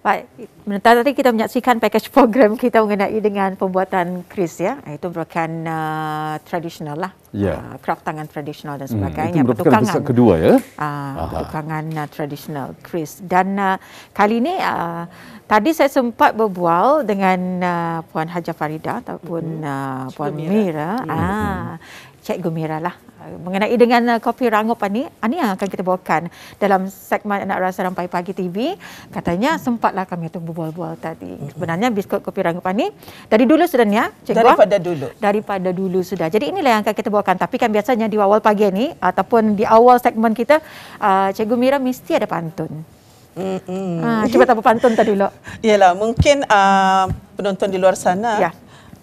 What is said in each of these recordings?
Baik, tadi kita menyaksikan package program kita mengenai dengan pembuatan kris ya. Itu merupakan tradisional lah. Kraft tangan tradisional dan sebagainya. Itu merupakan episod kedua ya. Pertukangan tradisional kris. Dan kali ini tadi saya sempat berbual dengan Puan Hajah Farida ataupun Puan Mira. Cikgu Mira lah mengenai dengan kopi rangup ini yang akan kita bawakan dalam segmen Anak Rasa Rampai Pagi TV. Katanya sempatlah kami tu berbual-bual tadi. Sebenarnya biskut kopi rangup ini dari dulu sudah ya, Cikgu? Daripada dulu sudah. Jadi inilah yang akan kita bawakan. Tapi kan biasanya di awal pagi ini ataupun di awal segmen kita, Cikgu Mira mesti ada pantun. Cuba apa pantun tadi dulu? Yalah, mungkin penonton di luar sana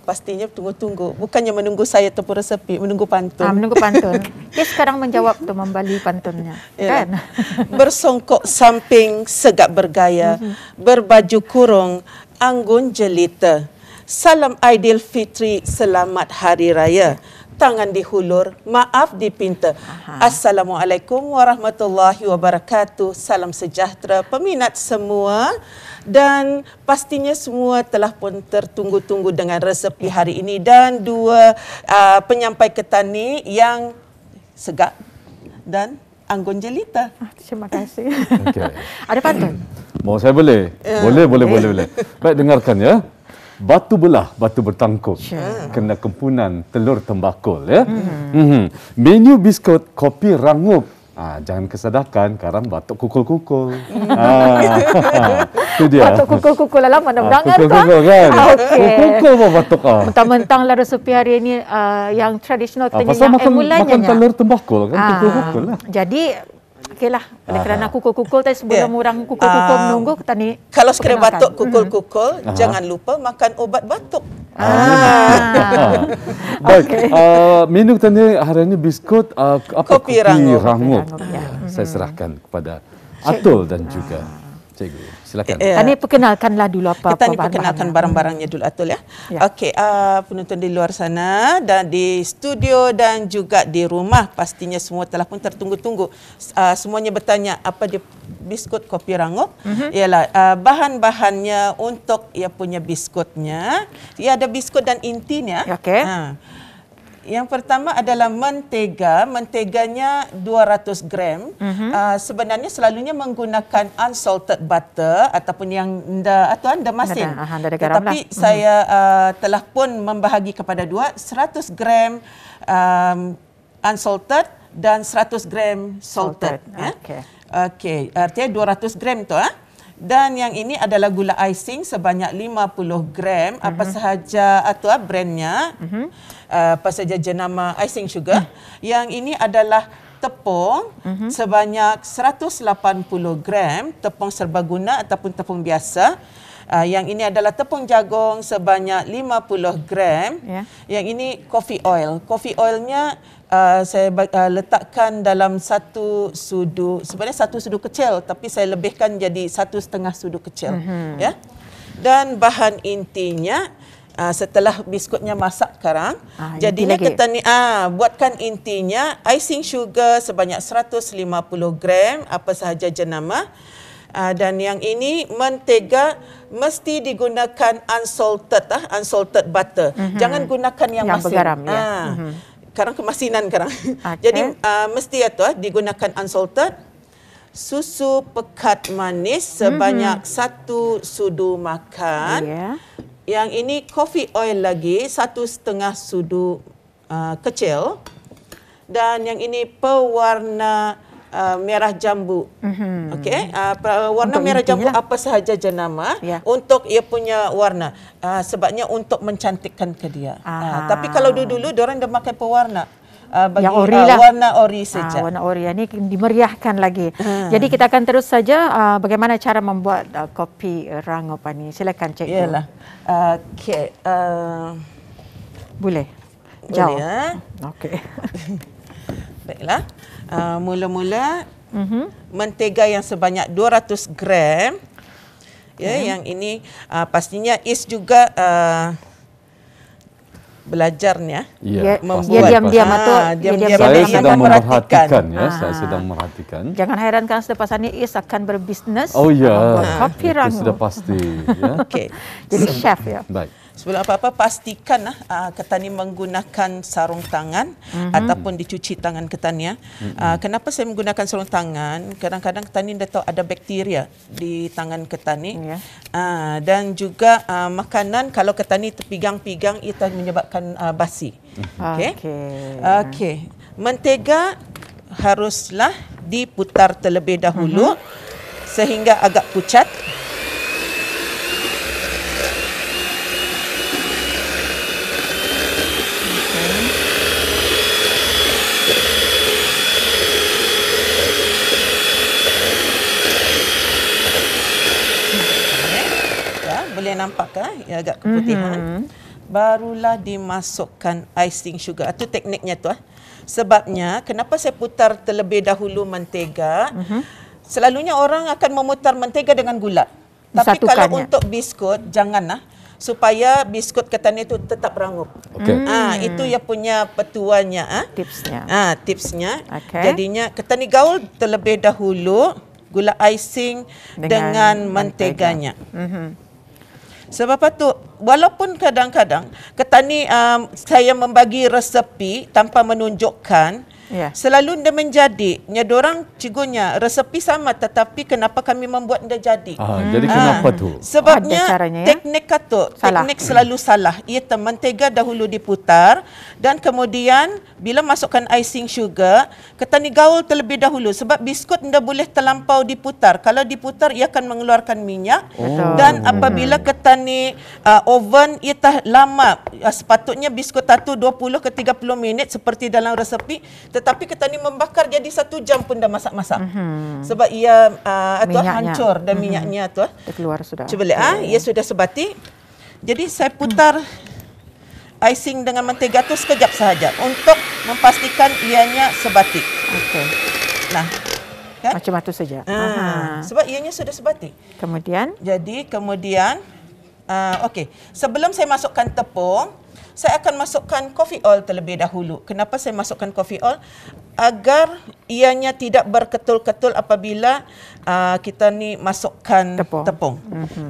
pastinya tunggu-tunggu. Bukannya menunggu saya tepuk resepi, menunggu pantun. Menunggu pantun. Dia sekarang menjawab tu membali pantunnya. Kan? Bersongkok samping segak bergaya, berbaju kurung, anggun jelita. Salam Aidilfitri, selamat Hari Raya. Tangan dihulur, maaf dipinta. Assalamualaikum warahmatullahi wabarakatuh. Salam sejahtera peminat semua. Dan pastinya semua telah pun tertunggu-tunggu dengan resepi hari ini. Dan dua penyampai ketani yang segak dan anggun jelita. Terima kasih. Ada pantun? Mau saya boleh? Boleh. Baik, dengarkan ya. Batu belah, batu bertangkup. Kena kempunan, telur tembakul ya. Menu biskut kopi rangup. Jangan kesedakan, karang batuk kukul-kukul. Itu dia. Batuk kukul-kukul lah, mana berangan kukul-kukul kan? Kukul apa batuk? Mentang-mentang lah resepi hari ini yang tradisional katanya yang emulanya. Makan telur tembakul kan, kukul-kukul lah. Jadi, okeylah. Oleh kerana kukul-kukul tadi sebelum orang kukul-kukul menunggu tadi. Kalau sekiranya batuk kukul-kukul, jangan lupa makan obat batuk. Baik, menu tadi hari ini biskut kopi rangup. Saya serahkan kepada Atul dan juga Cikgu. Silakan. Tadi perkenalkanlah dulu apa kita perkenalkan barang-barangnya dulu Atul ya. Okey, penonton di luar sana dan di studio dan juga di rumah pastinya semua telah pun tertunggu-tunggu. Semuanya bertanya apa dia biskut kopi rangup? Ialah bahan-bahannya untuk ia punya biskutnya. Ia ada biskut dan intinya. Yang pertama adalah mentega. Menteganya 200 gram. Sebenarnya selalunya menggunakan unsalted butter ataupun yang anda masin. Tetapi saya telah pun membahagi kepada dua, 100 gram unsalted dan 100 gram salted. Okey, artinya 200 gram tu. Dan yang ini adalah gula icing sebanyak 50 gram. Apa sahaja atau brandnya. Apa sahaja jenama icing sugar. Yang ini adalah tepung sebanyak 180 gram. Tepung serbaguna ataupun tepung biasa. Yang ini adalah tepung jagung sebanyak 50 gram. Yang ini coffee oil. Coffee oilnya saya letakkan dalam satu sudu, sebenarnya satu sudu kecil, tapi saya lebihkan jadi 1,5 sudu kecil. Ya. Dan bahan intinya setelah biskutnya masak sekarang, jadinya kita ni buatkan intinya icing sugar sebanyak 150 gram, apa sahaja jenama. Dan yang ini mentega mesti digunakan unsalted butter. Jangan gunakan yang masin. Bergaram, Sekarang kemasinan sekarang. Jadi mesti digunakan unsalted. Susu pekat manis sebanyak 1 sudu makan. Yang ini coffee oil lagi 1,5 sudu kecil. Dan yang ini pewarna merah jambu. Okey, warna merah jambu apa sahaja jenama untuk ia punya warna. Sebabnya untuk mencantikkan ke dia. Tapi kalau dulu diorang dah pakai pewarna. Bagi warna ori saja. Warna ori ini dimeriahkan lagi. Jadi kita akan terus saja bagaimana cara membuat kopi rangup ini. Silakan Cikgu. Yalah. Okey. Boleh. Jauh. Okey. Baiklah. Mula-mula mentega yang sebanyak 200 gram. Yang ini pastinya is juga belajar ni Ya, dia diam-diam atau saya sedang memperhatikan ya, saya sedang merhatikan. Jangan herankan selepas ini Is akan berbisnes. Oh ya, kopi itu Rangu. sudah pasti ya. Okey. Jadi chef ya. Baik. Sebelum apa-apa pastikan ketani menggunakan sarung tangan ataupun dicuci tangan ketani ya. Kenapa saya menggunakan sarung tangan? Kadang-kadang ketani dah tahu ada bakteria di tangan ketani. Dan juga makanan kalau ketani terpigang-pigang ia akan menyebabkan basi. Okey. Mentega haruslah diputar terlebih dahulu sehingga agak pucat. Boleh nampak ya agak keputihan. Barulah dimasukkan icing sugar. Itu tekniknya tu. Sebabnya kenapa saya putar terlebih dahulu mentega? Selalunya orang akan memutar mentega dengan gula. Tapi kalau untuk biskut janganlah, supaya biskut ketani itu tetap rangup. Itu yang punya petuanya. Tipsnya. Jadinya ketani gaul terlebih dahulu, gula icing dengan menteganya. Sebab itu, walaupun kadang-kadang ketani saya membagi resepi tanpa menunjukkan, selalu dia menjadi. Dorang cigunya resepi sama, tetapi kenapa kami membuat dia jadi? Jadi kenapa tu? Sebabnya teknik teknik selalu salah. Ia mentega dahulu diputar dan kemudian bila masukkan icing sugar, ketani gaul terlebih dahulu sebab biskut tidak boleh terlampau diputar. Kalau diputar ia akan mengeluarkan minyak dan apabila ketani oven ia tak lama. Sepatutnya biskut satu 20 ke 30 minit seperti dalam resepi, tetapi ketani membakar jadi 1 jam pun dah masak-masak. Sebab ia hancur dan minyaknya tu keluar sudah. Cuba lihat ia sudah sebati. Jadi saya putar icing dengan mentega tu sekejap sahaja untuk memastikan ianya sebati. Nah, kan? Macam itu saja. Sebab ianya sudah sebati. Kemudian sebelum saya masukkan tepung, saya akan masukkan coffee oil terlebih dahulu. Kenapa saya masukkan coffee oil? Agar ianya tidak berketul-ketul apabila kita ni masukkan tepung.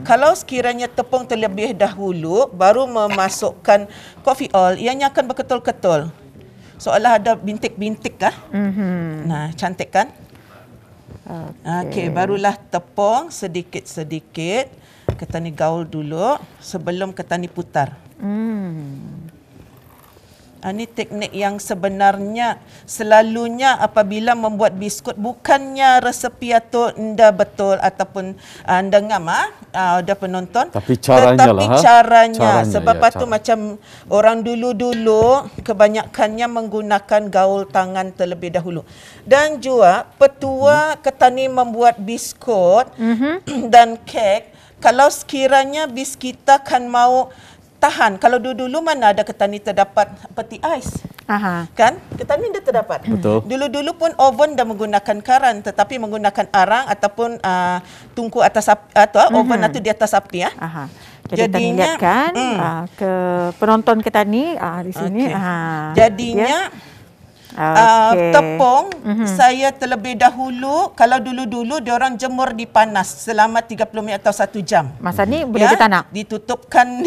Kalau sekiranya tepung terlebih dahulu baru memasukkan coffee oil, ianya akan berketul-ketul. Seolah ada bintik-bintik kah? Nah, cantik kan? Okey, barulah tepung sedikit-sedikit. Ketani gaul dulu sebelum ketani putar. Ini teknik yang sebenarnya selalunya apabila membuat biskut, bukannya resepi atau anda betul ataupun anda ngam ada penonton, tapi caranya caranya. Sebab itu macam orang dulu-dulu kebanyakannya menggunakan gaul tangan terlebih dahulu. Dan juga petua ketani membuat biskut dan kek, kalau sekiranya biskut kita kan mau tahan. Kalau dulu-dulu mana ada ketani terdapat peti ais. Kan? Ketani dia terdapat. Betul. Dulu-dulu pun oven dah menggunakan karan tetapi menggunakan arang ataupun tungku atas oven itu di atas api ya. Jadinya lihatkan ke penonton ketani di sini. Jadinya tepung saya terlebih dahulu, kalau dulu-dulu diorang jemur di panas selama 30 minit atau 1 jam. Masa ni boleh ditanam? Ditutupkan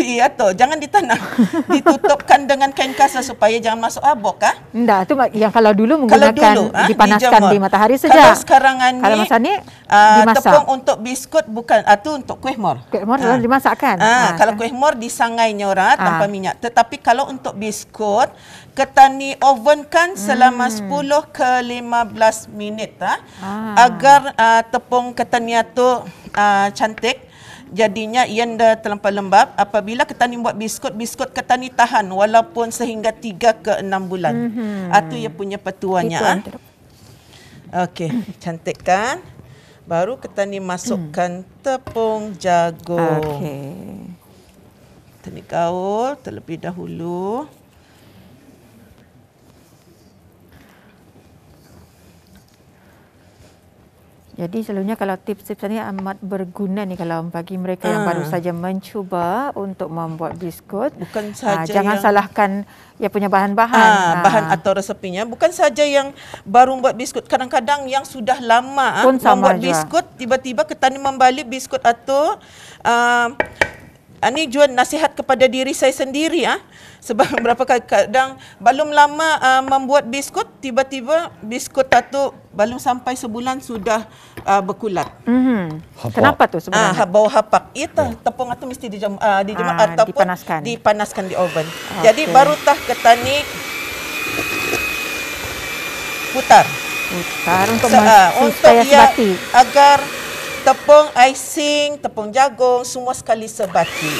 jangan ditanam. Ditutupkan dengan kain kasar supaya jangan masuk abok Enggak, tu yang kalau dulu menggunakan dipanaskan di matahari saja. Kalau sekarang ni kalau masa ni dimasak. Tepung untuk biskut bukan, tu untuk kuih mor. Kuih mor dimasakkan. Kalau kuih mor disangainya orang tanpa minyak. Tetapi kalau untuk biskut, ketani oven kan selama 10 ke 15 minit agar tepung ketani itu cantik. Jadinya ia dah terlampau lembab. Apabila ketani buat biskut ketani tahan walaupun sehingga 3 ke 6 bulan. Itu ia punya petuanya. Okey, cantik kan? Baru ketani masukkan tepung jagung. Ketani gaul terlebih dahulu. Jadi selalunya kalau tips-tips ini amat berguna nih kalau bagi mereka yang baru saja mencuba untuk membuat biskut. Bukan saja jangan yang salahkan ia punya bahan-bahan. Bahan atau resepinya. Bukan saja yang baru membuat biskut. Kadang-kadang yang sudah lama pun sama membuat biskut, tiba-tiba ketani membalik biskut atau ini juga nasihat kepada diri saya sendiri. Sebab beberapa kadang belum lama membuat biskut, tiba-tiba biskut tu belum sampai sebulan sudah berkulat. Kenapa tu sebenarnya? Bau hapak. Itu tepung itu mesti dijemur ataupun dipanaskan di oven. Jadi baru tah ketani putar untuk supaya sebati. Agar tepung icing, tepung jagung semua sekali sebati.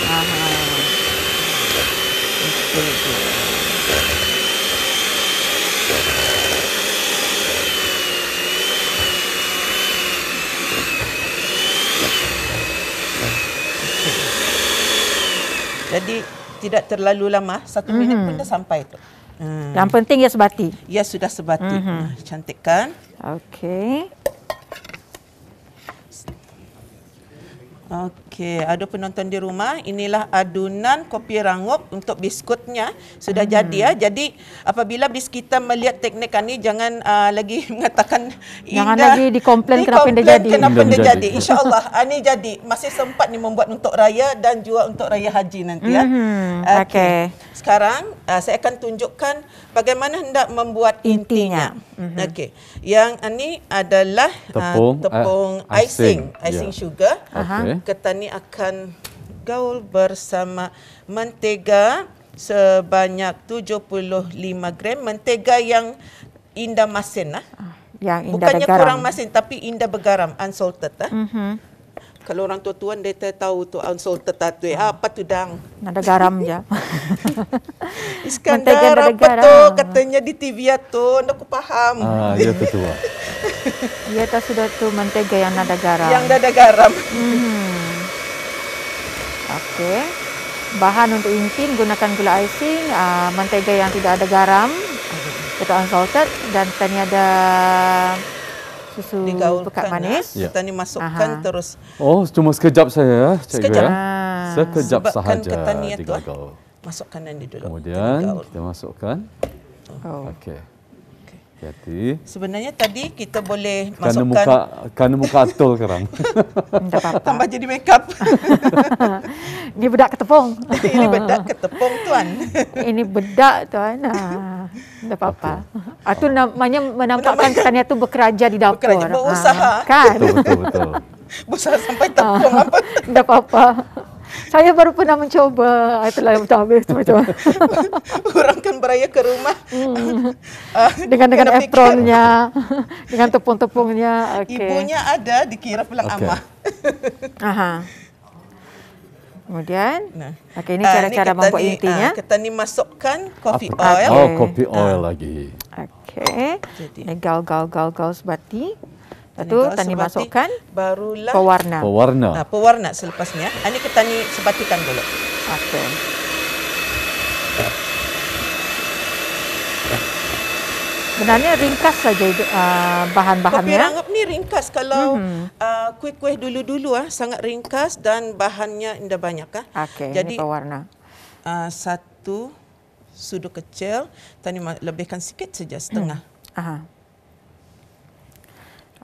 Jadi tidak terlalu lama, 1 minit pun dah sampai tu. Yang penting ia sebati. Ya sudah sebati. Cantik kan? Okey. Okey, ada penonton di rumah, inilah adunan kopi rangup untuk biskutnya sudah jadi ya. Jadi apabila kita melihat teknik ini jangan lagi mengatakan jangan lagi dikomplain kenapa tidak jadi. Kenapa tidak jadi? Insya-Allah ini jadi. Masih sempat ni membuat untuk raya dan juga untuk raya haji nanti ya. Okey. Sekarang saya akan tunjukkan bagaimana hendak membuat intinya. Okey. Yang ini adalah tepung icing sugar. Ketani akan gaul bersama mentega sebanyak 75 gram. Mentega yang indah masin. Yang indah bukannya bergaram. Kurang masin tapi indah bergaram, unsalted. Kalau orang tua-tuan dia tahu tu unsalted tu. Apa tu dang? Nada garam je. Iskandar apa tu katanya di TV tu. Aku faham. Ya tu tua. Ya tak sudah tu mentega yang nada garam. Yang nada garam. Okey. Bahan untuk inti gunakan gula icing, mentega yang tidak ada garam, atau unsalted, dan tadi ada susu pekat manis. Kita ni masukkan terus. Oh, cuma sekejap saya, cikgu. Sekejap. Sekejap Sebabkan sahaja digagal. Masukkan ini dulu. Kemudian kita masukkan. Okey. Hati. Sebenarnya tadi kita boleh masukkan kerana muka atul sekarang. Tambah jadi makeup. Ini bedak ketepung. Ini bedak ketepung tuan. Ini bedak tuan. Tak apa-apa. Itu namanya menampakkan katanya tu bekerja di dapur. Berusaha. Kan? Betul. Berusaha sampai tepung apa. Tak apa-apa. Saya baru pernah mencoba. Itulah yang habis macam. Orang kan beraya ke rumah. Dengan apronnya, dengan tepung-tepungnya. Okay. Ibunya ada dikira pulang amah. Kemudian, ini cara-cara membuat intinya. Kita ni masukkan coffee oil. Coffee oil lagi. Okey. Ini gaul sebati. Lepas tu tani masukkan barulah pewarna selepasnya. Ini kita ni sebatikan dulu. Okey. Sebenarnya ringkas saja bahan-bahannya. Kopi rangup ni ringkas. Kalau kuih-kuih dulu-dulu sangat ringkas dan bahannya tidak banyak. Okey, jadi ini pewarna. Satu sudu kecil, tani lebihkan sikit saja, setengah.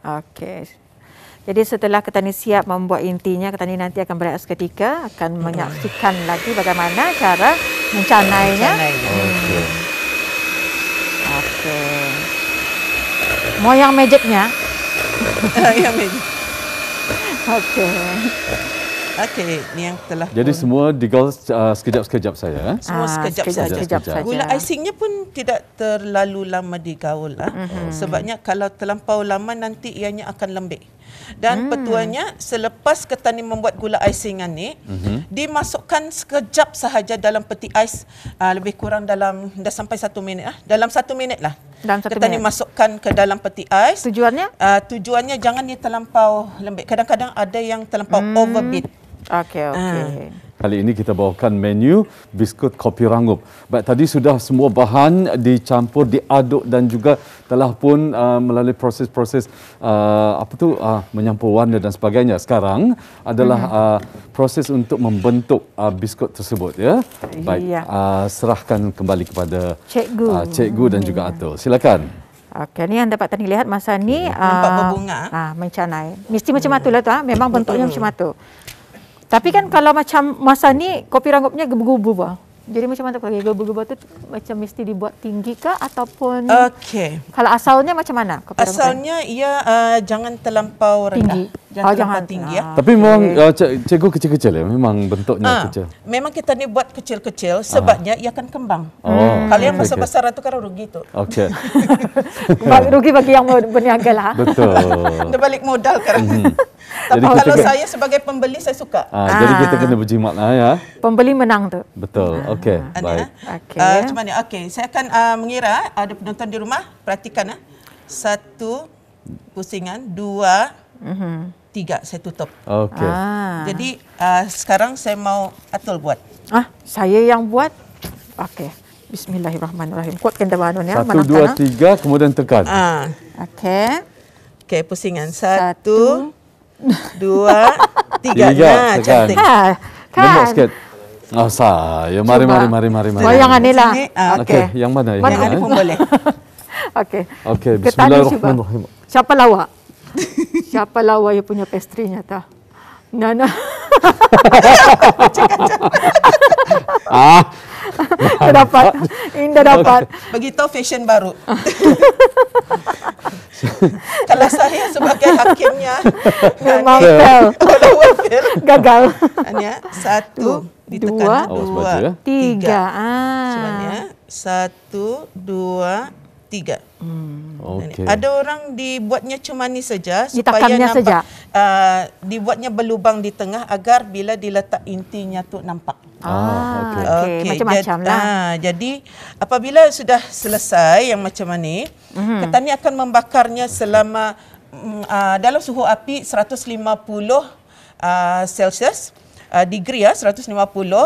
Okey. Jadi setelah Ketani siap membuat intinya, Ketani nanti akan berehat seketika, akan menyaksikan lagi bagaimana cara mencanainya. Okey. Mau yang magicnya? Yang magic. Okey, ni yang telah. Jadi semua digaul sekejap-sekejap saya. Semua sekejap saja. Gula icingnya pun tidak terlalu lama digaul. Sebabnya kalau terlampau lama nanti ianya akan lembik. Dan petuanya selepas Ketani membuat gula icingan ni, dimasukkan sekejap sahaja dalam peti ais, lebih kurang dalam dah sampai 1 minit dalam 1 minit lah. Ketani masukkan ke dalam peti ais. Tujuannya? Tujuannya jangan dia terlampau lembik. Kadang-kadang ada yang terlampau overbeat. Okey. Kali ini kita bawakan menu biskut kopi rangup. Baik, tadi sudah semua bahan dicampur, diaduk dan juga telah pun melalui proses-proses menyampur warna dan sebagainya. Sekarang adalah proses untuk membentuk biskut tersebut, ya. Baik, serahkan kembali kepada cikgu dan juga Atul. Silakan. Okey, ni yang dapat tadi lihat masa ni nampak berbunga. Mencanai. Mesti macam tu lah tu. Memang bentuknya macam tu. Tapi kan kalau macam masa ni kopi rangupnya gebu-gebu bah. Jadi macam mana kalau gebu-gebu tu macam mesti dibuat tinggi kah ataupun kalau asalnya macam mana kopi rangup? Asalnya ia jangan terlampau rendah. Jangan terlampau tinggi ya. Tapi memang cikgu kecil-kecil ya, memang bentuknya kecil. Memang kita ni buat kecil-kecil sebabnya ia akan kembang. Kalau yang besar-besar tu kan rugi tu. Okey. Rugi bagi yang berniaga lah. Betul. Dia balik modal kan. Tapi kalau saya sebagai pembeli saya suka. Jadi kita kena berjimat lah ya. Pembeli menang tu. Betul. Okey. Baik. Macam mana? Okey, saya akan mengira ada penonton di rumah perhatikan satu pusingan, dua, tiga saya tutup. Okey. Jadi sekarang saya mau Atul buat. Saya yang buat. Okey. Bismillahirrahmanirrahim. Kuatkan tabahan ya. 1, 2, 3 kemudian tekan. Okey. Okey, pusingan 1, 2, 3. Nah, cantik. Lembut sikit. Saya. Mari. Bayang ni lah. Okey, yang mana? Yang ni pun boleh. Okey, bismillahirrahmanirrahim. Siapa lawak? Siapa lawak yang punya pastry-nya tah? Nana. Dapat. Indah dapat. Beritahu fashion baru. Kalau saya sebagai hakimnya memang fail. Gagal. Hanya 1 ditekan 2, 3. Sebenarnya 1, 2, 3. Ada orang dibuatnya cuma ni saja supaya nampak dibuatnya berlubang di tengah agar bila diletak intinya tu nampak. Macam-macam lah. Jadi apabila sudah selesai yang macam ni, petani akan membakarnya selama dalam suhu api 150 Celsius. Degree 150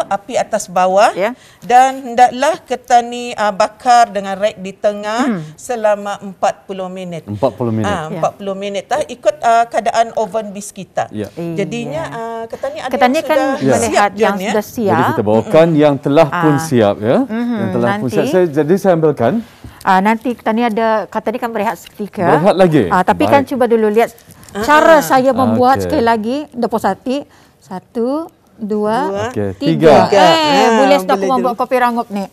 api atas bawah dan hendaklah ketani bakar dengan rek di tengah selama 40 minit. 40 minit. 40 minit ikut keadaan oven bis kita. Jadinya ketani ada yang kan sudah melihat yang sudah siap. Jadi kita bawakan yang telah pun siap ya. Yang telah pun siap. Jadi saya ambilkan. Nanti ketani ada katanya kan berehat seketika. Berehat lagi. Tapi kan cuba dulu lihat cara saya membuat sekali lagi dapur sati. 1, 2, 3. Boleh sudah aku membuat kopi rangup ni.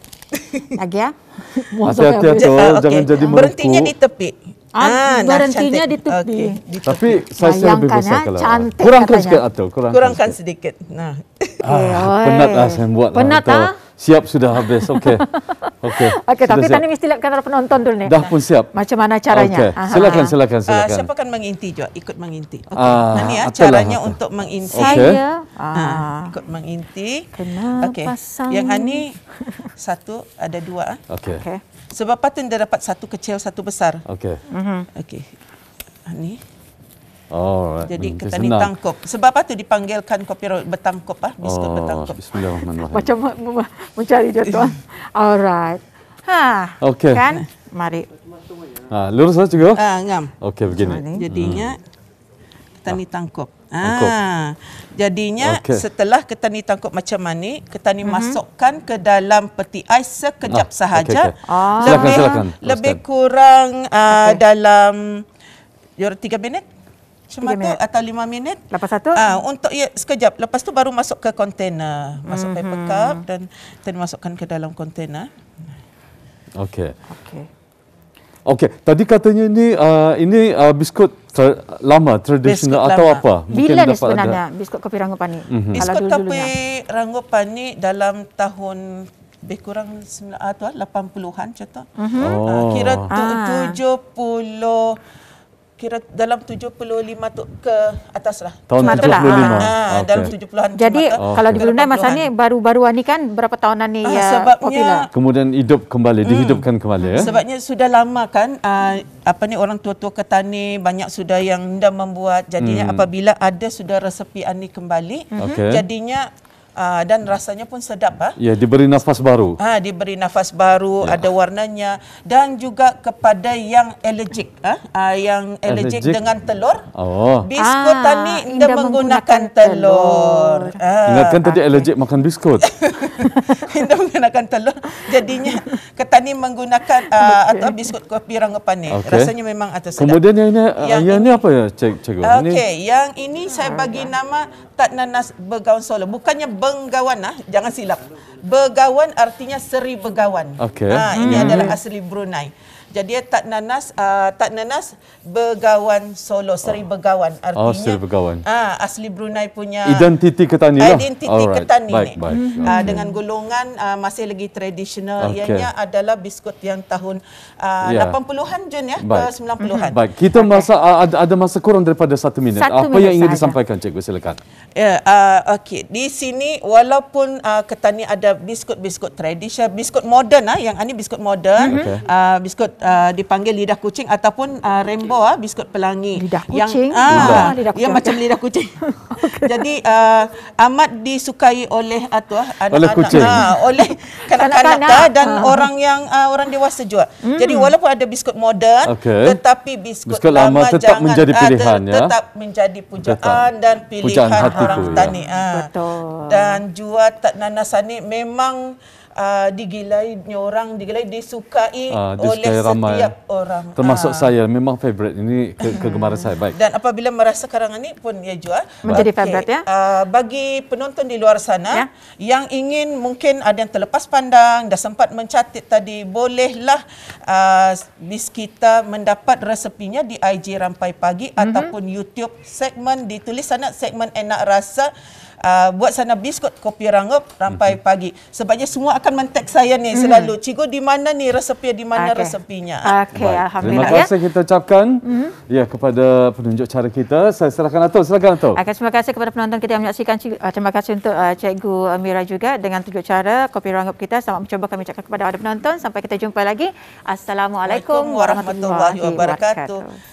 Lagi ya. Hati-hati jangan jadi merukuk. Berhentinya di tepi. Berhentinya di tepi. Tapi saya lebih besar kalau. Cantik kurangkan sikit Atul. Kurangkan sedikit. Penatlah saya buat. Penat siap sudah habis. Okey. Tapi tadi mesti lihat kan penonton dulu ni. Dah pun siap. Macam mana caranya? Silakan. Siapa akan menginti juga? Ikut menginti. Ini caranya untuk menginti. Saya ikut menginti. Kenapa yang ini 1 ada 2. Okey. Sebab patut dia dapat 1 kecil 1 besar. Okey. Ini. Alright. Jadi kita ni tangkup. Sebab apa tu dipanggilkan kopi bertangkup biskut bertangkup. Bismillahirrahmanirrahim. Macam mencari dia tuan. Alright. Okey. Kan? Mari. Lurus lah juga. Ngam. Okey begini. Jadinya kita ni tangkup. Jadinya setelah kita ni tangkup macam ni, kita ni masukkan ke dalam peti ais sekejap sahaja. Silakan. Lebih kurang dalam 3 minit. Cuma tu atau 5 minit. Lepas satu? Untuk sekejap. Lepas tu baru masuk ke kontainer. Masuk paper cup dan kita masukkan ke dalam kontainer. Okey. Tadi katanya ini biskut lama, tradisional atau apa? Bila ni sebenarnya biskut kopi rangupan ni? Biskut kopi rangupan ni dalam tahun lebih kurang 80-an macam tu. Kira 70 kira dalam 75 tu ke atas lah. Tahun 75. Dalam 70-an. Jadi kalau di Brunei masa ni baru-baru ni kan berapa tahunan ni popular. Kemudian dihidupkan kembali ya. Sebabnya sudah lama kan orang tua-tua ketani banyak sudah yang dah membuat. Jadinya apabila ada sudah resepi ani kembali, jadinya dan rasanya pun sedap. Ya, diberi nafas baru. Diberi nafas baru, ada warnanya, dan juga kepada yang alergik, yang alergik dengan telur. Biskut tani dia menggunakan telur. Ingatkan tadi alergik makan biskut. Dia menggunakan telur. Jadinya Ketani menggunakan atau biskut kopi Rangupan ni. Rasanya memang sedap. Kemudian yang ini apa ya, Cikgu? Okey, yang ini saya bagi nama Tat Nanas Begawan Solo. Bukannya Benggawan, jangan silap. Begawan artinya Seri Begawan. Ini adalah asli Brunei. Jadi Tat Nanas Begawan Solo, Seri Begawan artinya. Seri Begawan. Asli Brunei punya identiti Ketani lah. Identiti Ketani ni. Baik. Dengan golongan masih lagi tradisional. Ianya adalah biskut yang tahun 80-an Jun ke 90-an. Baik, kita ada masa kurang daripada 1 minit. Apa yang ingin disampaikan, Cikgu? Silakan. Okey, di sini walaupun Ketani ada biskut-biskut tradisional, biskut moden yang ini biskut moden, biskut dipanggil lidah kucing ataupun rainbow, biskut pelangi. Lidah kucing. Yang macam lidah kucing. Jadi amat disukai oleh oleh kucing, oleh kanak-kanak dan orang dewasa juga. Jadi walaupun ada biskut moden, tetapi biskut lama tetap menjadi pilihan, tetap menjadi pujaan dan pilihan orang Ketani. Betul. Dan jua Tat Nanas ni memang digilai disukai oleh ramai, setiap orang, termasuk saya. Memang favorite ini, kegemaran saya. Baik. Dan apabila merasa sekarang ini pun ia jual menjadi favorite ya. Bagi penonton di luar sana yang ingin, mungkin ada yang terlepas pandang, dah sempat mencatat tadi, bolehlah bis kita mendapat resepinya di IG Rampai Pagi ataupun YouTube, segmen ditulis sana segmen enak rasa. Buat sana biskut kopi Rangup Rampai Pagi. Sebabnya semua akan men-tag saya ni selalu. Cikgu, di mana ni resepi, di mana resepinya? Terima Alhamdulillah. kasih kita ucapkan kepada penunjuk cara kita. Saya serahkan Atul. Silakan Atul. Terima kasih kepada penonton kita yang menyaksikan. Terima kasih untuk Cikgu Mira juga dengan tunjuk cara kopi Rangup kita. Selamat mencuba, kami ucapkan kepada ada penonton. Sampai kita jumpa lagi. Assalamualaikum warahmatullahi wabarakatuh.